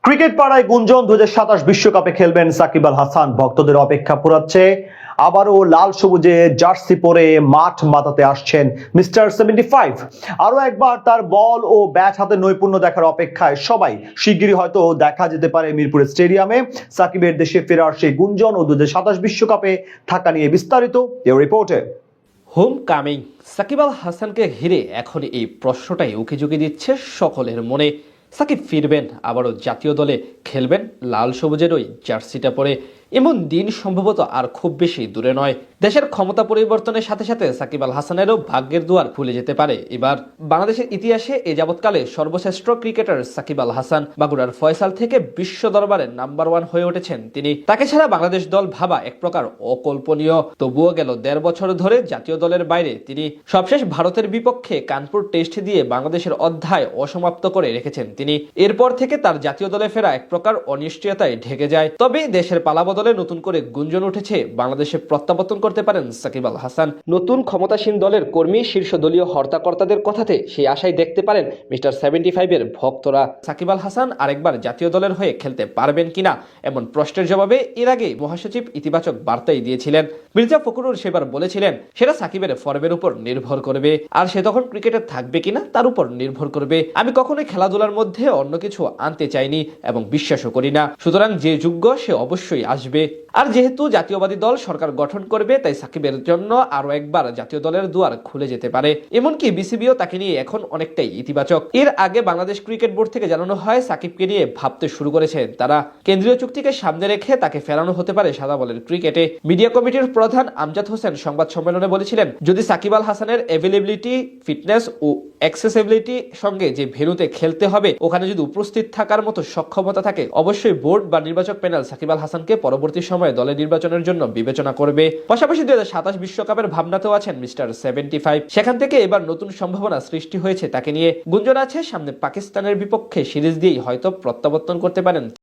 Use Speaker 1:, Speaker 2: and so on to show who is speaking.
Speaker 1: Cricket পাড়ায় গুঞ্জন ২০২৭ বিশ্বকাপে খেলবেন সাকিব আল হাসান। ভক্তদের অপেক্ষা পুরাচ্ছে। আবারও লাল সবুজে জার্সি পরে মাঠ মাতাতে আসছেন মিস্টার 75। আরো একবার তার বল ও ব্যাট হাতে নৈপুণ্য দেখার অপেক্ষায় সবাই। শিগগিরই হয়তো দেখা যেতে পারে মিরপুর স্টেডিয়ামে সাকিবের দেশে ফেরার সেই গুঞ্জন ও ২০২৭ বিশ্বকাপে থাকা নিয়ে বিস্তারিত এই রিপোর্টে।
Speaker 2: হোম কামিং সাকিব আল হাসানকে ঘিরে এখন এই প্রশ্নটাই উকিঝুঁকি দিচ্ছে সকলের মনে। সাকিব ফিরবেন, আবারও জাতীয় দলে খেলবেন লাল সবুজের ওই জার্সিটা পরে। এমন দিন সম্ভবত আর খুব বেশি দূরে নয়। দেশের ক্ষমতা পরিবর্তনের সাথে সাথে সাকিব আল হাসানেরও ভাগ্যের দুয়ার খুলে যেতে পারে। এবার বাংলাদেশের ইতিহাসে এ যাবৎকালে সর্বশ্রেষ্ঠ ক্রিকেটার সাকিব আল হাসান মাগুরার ফয়সাল থেকে বিশ্ব দরবারে নাম্বার 1 হয়ে উঠেছেন তিনি। তাকে ছাড়া বাংলাদেশ দল ভাবা এক প্রকার অকল্পনীয়। তবুও গেল ১.৫ বছর ধরে জাতীয় দলের বাইরে তিনি। সবশেষ ভারতের বিপক্ষে কানপুর টেস্ট দিয়ে বাংলাদেশের অধ্যায় অসমাপ্ত করে রেখেছেন তিনি। এরপর থেকে তার জাতীয় দলে ফেরা এক প্রকার অনিশ্চয়তায় ঢেকে যায়। তবে দেশের পালাবদলে নতুন করে গুঞ্জন উঠেছে বাংলাদেশে প্রত্যাবর্তন করতে পারেন সাকিব আল হাসান। নতুন ক্ষমতাসীন দলের কর্মী, শীর্ষ দলীয় হর্তাকর্তাদের কথাতে সেই আশাই দেখতে পারেন মিস্টার 75 এর ভক্তরা। সাকিব আল হাসান আরেকবার জাতীয় দলের হয়ে খেলতে পারবেন কিনা এমন প্রশ্নের জবাবে এর আগে মহাসচিব ইতিবাচক বার্তাই দিয়েছিলেন। মির্জা ফখরুল সেবার বলেছিলেন সেটা সাকিবের ফর্মের উপর নির্ভর করবে, আর সে তখন ক্রিকেটে থাকবে কিনা তার উপর নির্ভর করবে। আমি কখনোই খেলাধুলার মধ্যে অন্য কিছু আনতে চাইনি এবং বিশ্বাসও করি না, সুতরাং যে যোগ্য সে অবশ্যই আসবে। আর যেহেতু জাতীয়বাদী দল সরকার গঠন করবে, তাই সাকিবের জন্য আরো একবার জাতীয় দলের দুয়ার খুলে যেতে পারে। এমনকি বিসিবিও তাকে নিয়ে এখন অনেকটাই ইতিবাচক। এর আগে বাংলাদেশ ক্রিকেট বোর্ড থেকে জানানো হয় সাকিবকে নিয়ে ভাবতে শুরু করেছে তারা। কেন্দ্রীয় চুক্তিকে সামনে রেখে তাকে ফেরানো হতে পারে সাদা বলের ক্রিকেটে। মিডিয়া কমিটির প্রধান আমজাদ হোসেন সংবাদ সম্মেলনে বলেছিলেন, যদি সাকিব আল হাসানের অ্যাভেলেবিলিটি, ফিটনেস ও অ্যাক্সেসিবিলিটি সঙ্গে যে ভেন্যুতে খেলতে হবে ওখানে যদি উপস্থিত থাকার মতো সক্ষমতা থাকে, অবশ্যই বোর্ড বা নির্বাচক প্যানেল সাকিব আল হাসানকে পরবর্তী সময়ে দলের নির্বাচনের জন্য বিবেচনা করবে। পাশাপাশি ২০২৭ বিশ্বকাপের ভাবনাতেও আছেন মিস্টার 75। সেখান থেকে এবার নতুন সম্ভাবনা সৃষ্টি হয়েছে তাকে নিয়ে। গুঞ্জন আছে সামনে পাকিস্তানের বিপক্ষে সিরিজ দিয়েই হয়তো প্রত্যাবর্তন করতে পারেন।